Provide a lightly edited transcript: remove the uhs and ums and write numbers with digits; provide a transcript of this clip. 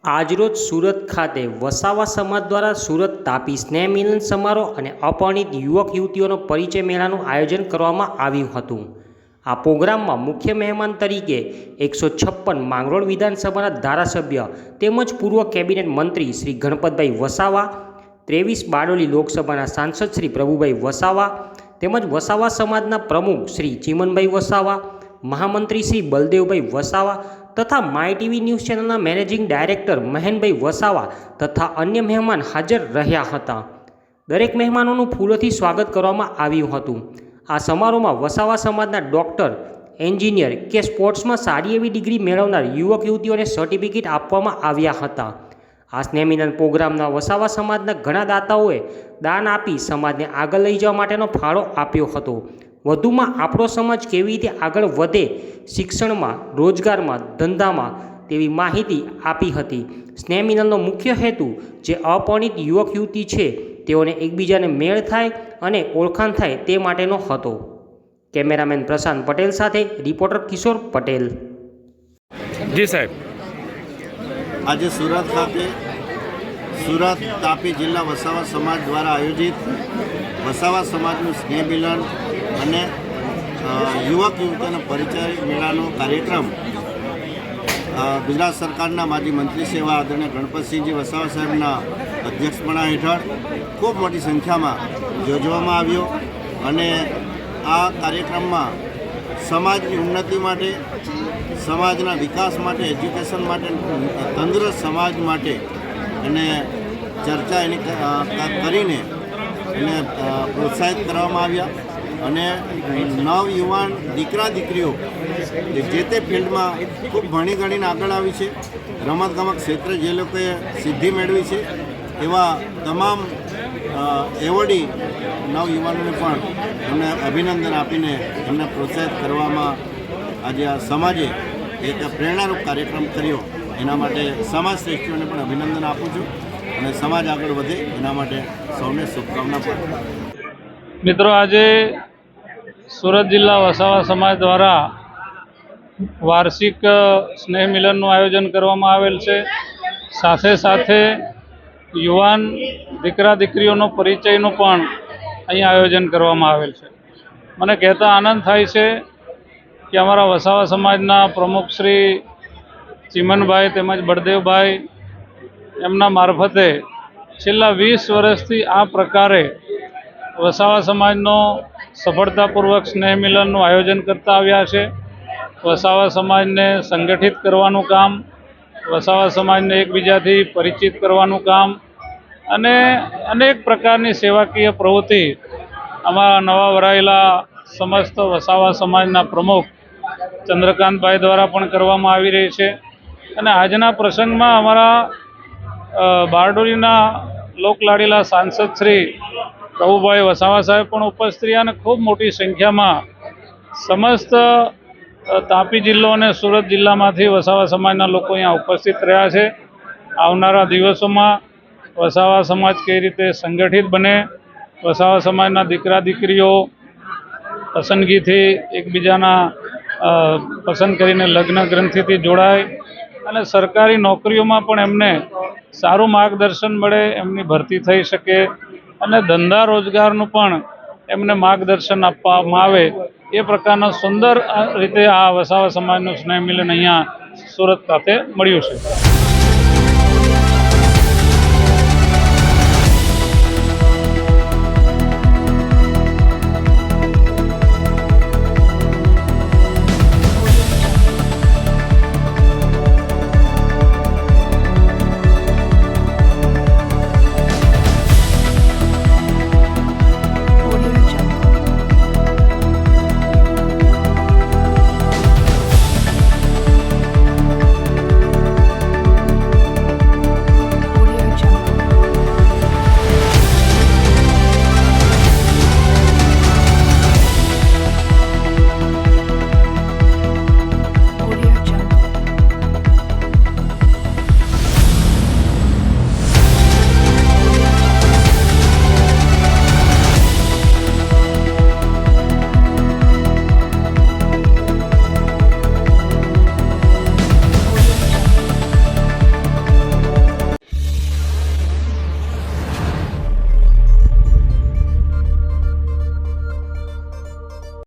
આજરોજ સુરત ખાતે વસાવા સમાજ દ્વારા સુરત તાપી સ્નેહ મિલન સમારોહ અને અપરિણીત યુવક યુવતીઓનો પરિચય મેળાનું આયોજન કરવામાં આવ્યું હતું। આ પ્રોગ્રામમાં મુખ્ય મહેમાન તરીકે 156 માંગરોળ વિધાનસભાના ધારાસભ્ય તેમજ પૂર્વ કેબિનેટ મંત્રી શ્રી ગણપતભાઈ વસાવા, 23 બારડોલી લોકસભાના સાંસદ શ્રી પ્રભુભાઈ વસાવા તેમજ વસાવા સમાજના પ્રમુખ શ્રી ચીમનભાઈ વસાવા, મહામંત્રી શ્રી બલદેવભાઈ વસાવા તથા માય ટીવી ન્યૂઝ ચેનલના મેનેજિંગ ડાયરેક્ટર મહેનભાઈ વસાવા તથા અન્ય મહેમાન હાજર રહ્યા હતા। દરેક મહેમાનોનું ફૂલોથી સ્વાગત કરવામાં આવ્યું હતું। આ સમારોહમાં વસાવા સમાજના ડૉક્ટર, એન્જિનિયર કે સ્પોર્ટ્સમાં સારી એવી ડિગ્રી મેળવનાર યુવક યુવતીઓને સર્ટિફિકેટ આપવામાં આવ્યા હતા। આ સ્નેહમિલન પ્રોગ્રામના વસાવા સમાજના ઘણા દાતાઓએ દાન આપી સમાજને આગળ લઈ જવા માટેનો ફાળો આપ્યો હતો। વધુમાં આપણો સમાજ કેવી રીતે આગળ વધે શિક્ષણમાં, રોજગારમાં, ધંધામાં તેવી માહિતી આપી હતી। સ્નેહમિલનનો મુખ્ય હેતુ જે અપરિણીત યુવક યુવતી છે તેઓને એકબીજાને મેળ થાય અને ઓળખાણ થાય તે માટેનો હતો। કેમેરામેન પ્રશાંત પટેલ સાથે રિપોર્ટર કિશોર પટેલ। જી સાહેબ, આજે સુરત ખાતે સુરત તાપી જિલ્લા વસાવા સમાજ દ્વારા આયોજિત વસાવા સમાજનું સ્નેહ મિલન અને યુવક યુવતીઓનો પરિચય મેળાનો કાર્યક્રમ ગુજરાત સરકારના માજી મંત્રી સેવા આદરણીય ગણપતસિંહજી વસાવા સાહેબના અધ્યક્ષપણા હેઠળ ખૂબ મોટી સંખ્યામાં યોજવામાં આવ્યો અને આ કાર્યક્રમમાં સમાજની ઉન્નતિ માટે, સમાજના વિકાસ માટે, એજ્યુકેશન માટે, તંદુરસ્ત સમાજ માટે અને ચર્ચા એની કરીને એને પ્રોત્સાહિત કરવામાં આવ્યા અને નવયુવાન દીકરા દીકરીઓ જે તે ફિલ્ડમાં ખૂબ ભણી ગણીને આગળ આવી છે, રમતગમત ક્ષેત્રે જે લોકોએ સિદ્ધિ મેળવી છે એવા તમામ એવોર્ડી નવયુવાનોને પણ એમને અભિનંદન આપીને એમને પ્રોત્સાહિત કરવામાં આજે આ સમાજે એક પ્રેરણારૂપ કાર્યક્રમ કર્યો। એના માટે સમાજ શ્રેષ્ઠીઓને પણ અભિનંદન આપું છું અને સમાજ આગળ વધે એના માટે સૌને શુભકામના પાઠવું। મિત્રો, આજે સુરત જિલ્લા વસાવા સમાજ દ્વારા વાર્ષિક સ્નેહ મિલનનું આયોજન કરવામાં આવેલ છે। સાથે સાથે યુવાન દીકરા દીકરીઓનો પરિચયનું પણ અહીં આયોજન કરવામાં આવેલ છે। મને કહેતા આનંદ થાય છે કે અમારા વસાવા સમાજના પ્રમુખ શ્રી ચીમનભાઈ તેમજ બળદેવભાઈ એમના મારફતે છેલ્લા 20 વર્ષથી આ પ્રકારે વસાવા સમાજનો સફળતાપૂર્વક સ્નેહ મિલનનું આયોજન કરતા આવ્યા છે। વસાવા સમાજને સંગઠિત કરવાનું કામ, વસાવા સમાજને એકબીજાથી પરિચિત કરવાનું કામ અને અનેક પ્રકારની સેવાકીય પ્રવૃત્તિ અમારા નવા વરાયેલા સમસ્ત વસાવા સમાજના પ્રમુખ ચંદ્રકાંતભાઈ દ્વારા પણ કરવામાં આવી રહી છે। અને આજના પ્રસંગમાં અમારા બારડોલીના લોકલાડીલા સાંસદ શ્રી પ્રભુભાઈ વસાવા સાહેબ પણ ઉપસ્થિત રહ્યા અને ખૂબ મોટી સંખ્યામાં સમસ્ત તાપી જિલ્લો અને સુરત જિલ્લામાંથી વસાવા સમાજના લોકો અહીંયા ઉપસ્થિત રહ્યા છે। આવનારા દિવસોમાં વસાવા સમાજ કઈ રીતે સંગઠિત બને, વસાવા સમાજના દીકરા દીકરીઓ પસંદગીથી એકબીજાના પસંદ કરીને લગ્ન ગ્રંથિથી જોડાય અને સરકારી નોકરીઓમાં પણ એમને સારું માર્ગદર્શન મળે, એમની ભરતી થઈ શકે અને ધંધા રોજગારનું પણ એમને માર્ગદર્શન આપવામાં આવે એ પ્રકારના સુંદર રીતે આ વસાવા સમાજનું સ્નેહ મિલન અહીંયા સુરત ખાતે મળ્યું છે।